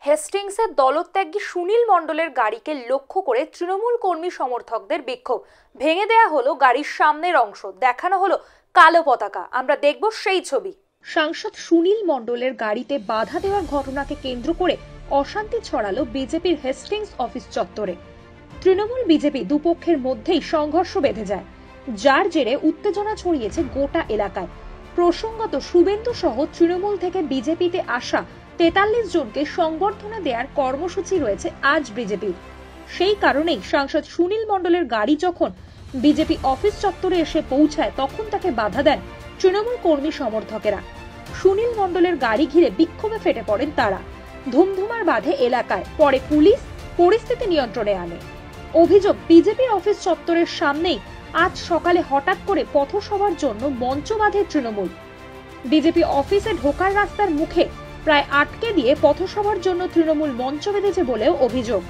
হেস্টিংসের দলত্যাগী সুনীল মণ্ডলের গাড়িকে লক্ষ্য করে তৃণমূল কর্মী সমর্থকদের বিক্ষোভ। ভেঙে দেয়া হলো গাড়ির সামনের অংশ, দেখানো হলো কালো পতাকা। আমরা দেখব সেই ছবি। সাংসদ সুনীল মণ্ডলের গাড়িতে বাধা দেওয়ার ঘটনাকে কেন্দ্র করে অশান্তি ছড়ালো বিজেপির হেস্টিংস অফিস চত্বরে। তৃণমূল বিজেপি দুপক্ষের মধ্যেই সংঘর্ষ বেঁধে যায়, যার জেরে উত্তেজনা ছড়িয়েছে গোটা এলাকায়। প্রসঙ্গত, শুভেন্দু সহ তৃণমূল থেকে বিজেপিতে আসা 43 জনকে সংবর্ধনা দেওয়ার কর্মসূচি রয়েছে আজ বিজেপির। সেই কারণেই সাংসদ সুনীল মণ্ডলের গাড়ি যখন বিজেপি অফিস চত্বরে এসে পৌঁছায়, তখন তাকে বাধা দেন তৃণমূল কর্মী সমর্থকেরা। সুনীল মণ্ডলের গাড়ি ঘিরে বিক্ষোভে ফেটে পড়েন তারা। ধুমধুমার বাঁধে এলাকায়। পরে পুলিশ পরিস্থিতি নিয়ন্ত্রণে আনে। অভিযোগ, বিজেপি অফিস চত্বরের সামনেই আজ সকালে হঠাৎ করে পথসভার জন্য মঞ্চ বাঁধে তৃণমূল। বিজেপি অফিসে ঢোকার রাস্তার মুখে প্রায় আটকে দিয়ে পথসভার জন্য তৃণমূল মঞ্চ বেঁধেছে বলেও অভিযোগ।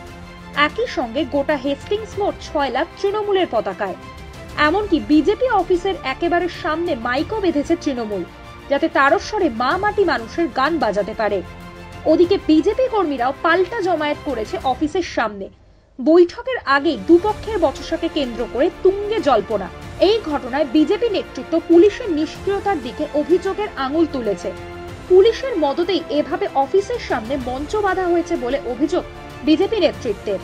একই সঙ্গে গোটা হেস্টিংস মোড় 6 লাখ তৃণমূলের পতাকায়। এমনকি বিজেপি অফিসের একেবারে সামনে মাইকও বেঁধেছে তৃণমূল, যাতে তারস্বরে মা মাটি মানুষের গান বাজাতে পারে। ওদিকে বিজেপি কর্মীরাও পাল্টা জমায়েত করেছে অফিসের সামনে। বৈঠকের আগেই দুপক্ষের বচসাকে কেন্দ্র করে তুঙ্গে জল্পনা। এই ঘটনায় বিজেপি নেতৃত্ব পুলিশের নিষ্ক্রিয়তার দিকে অভিযোগের আঙুল তুলেছে। পুলিশের মদতেই এভাবে অফিসের সামনে মঞ্চ বাঁধা হয়েছে বলে অভিযোগ বিজেপি নেতৃত্বের।